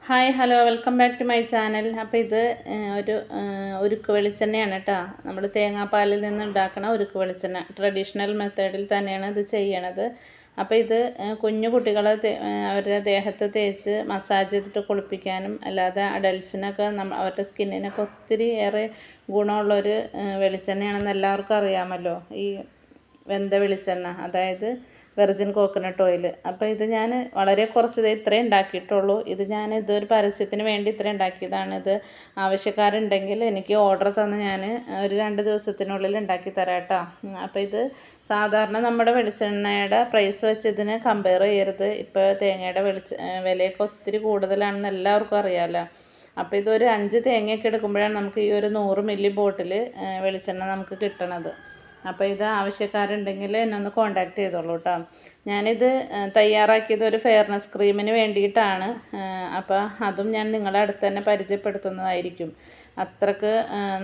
Hi hello welcome back to my channel. അപ്പോൾ ഇത് ഉരുക്ക് വെളിച്ചെണ്ണയാണ് കേട്ടോ. നമ്മൾ തേങ്ങാപ്പാലിൽ നിന്ന് ഉണ്ടാക്കുന്ന ഉരുക്ക് വെളിച്ചെണ്ണ ട്രഡീഷണൽ മെത്തേഡിൽ തന്നെയാണ് ഇത് ചെയ്യണത്. അപ്പോൾ ഇത് കുഞ്ഞു കുട്ടികളെ അവരുടെ ദേഹത്ത് തേച്ച് മസാജ് ചെയ്തിട്ട് കുളിപ്പിക്കാനും അല്ലാതെ അഡൽട്സിനൊക്കെ അവരുടെ സ്കിന്നിനൊക്കെ ഒത്തിരി ഏറെ ഗുണമുള്ളൊരു വെളിച്ചെണ്ണയാണെന്ന് എല്ലാവർക്കും അറിയാമല്ലോ. ഈ വെന്ത വെളിച്ചെണ്ണ, അതായത് വെർജിൻ കോക്കനട്ട് ഓയിൽ. അപ്പോൾ ഇത് ഞാൻ വളരെ കുറച്ച് ഇത്രയും ഉണ്ടാക്കിയിട്ടുള്ളൂ. ഇതൊരു പരസ്യത്തിന് വേണ്ടി ഇത്രയും ഉണ്ടാക്കിയതാണ്. ഇത് ആവശ്യക്കാരുണ്ടെങ്കിൽ എനിക്ക് ഓർഡർ തന്ന് ഞാൻ ഒരു 2 ദിവസത്തിനുള്ളിൽ ഉണ്ടാക്കി തരാം കേട്ടോ. അപ്പോൾ ഇത് സാധാരണ നമ്മുടെ വെളിച്ചെണ്ണയുടെ പ്രൈസ് വെച്ച് ഇതിന് കമ്പയർ ചെയ്യരുത്. ഇപ്പോൾ തേങ്ങയുടെ വിലയൊക്കെ ഒത്തിരി കൂടുതലാണെന്ന് എല്ലാവർക്കും അറിയാമല്ലോ. അപ്പോൾ ഇതൊരു 5 തേങ്ങയൊക്കെ എടുക്കുമ്പോഴാണ് നമുക്ക് ഈ ഒരു 100 മില്ലി ബോട്ടിൽ വെളിച്ചെണ്ണ നമുക്ക് കിട്ടണത്. അപ്പോൾ ഇത് ആവശ്യക്കാരുണ്ടെങ്കിൽ എന്നെ ഒന്ന് കോൺടാക്റ്റ് ചെയ്തോളൂ കേട്ടോ. ഞാനിത് തയ്യാറാക്കിയത് ഒരു ഫെയർനെസ് ക്രീമിന് വേണ്ടിയിട്ടാണ്. അപ്പോൾ അതും ഞാൻ നിങ്ങളുടെ അടുത്ത് തന്നെ പരിചയപ്പെടുത്തുന്നതായിരിക്കും. അത്രക്ക്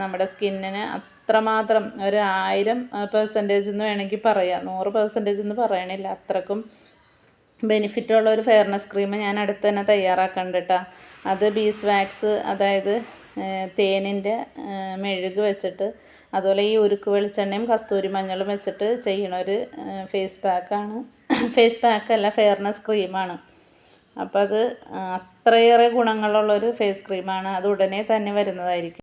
നമ്മുടെ സ്കിന്നിന് അത്രമാത്രം ഒരു 1000% എന്ന് വേണമെങ്കിൽ പറയാം, 100% എന്ന് പറയണില്ല. അത്രക്കും ബെനിഫിറ്റുള്ള ഒരു ഫെയർനെസ് ക്രീം ഞാൻ അടുത്ത് തന്നെ തയ്യാറാക്കുന്നുണ്ട് കേട്ടോ. അത് ബീസ് വാക്സ്, അതായത് തേനിൻ്റെ മെഴുക് വെച്ചിട്ട്, അതുപോലെ ഈ ഉരുക്ക് വെളിച്ചെണ്ണയും കസ്തൂരി മഞ്ഞളും വെച്ചിട്ട് ചെയ്യണൊരു ഫേസ് പാക്കാണ്. ഫേസ് പാക്കല്ല, ഫെയർനെസ് ക്രീമാണ്. അപ്പോൾ അത് അത്രയേറെ ഗുണങ്ങളുള്ളൊരു ഫേസ് ക്രീമാണ്. അത് ഉടനെ തന്നെ വരുന്നതായിരിക്കും.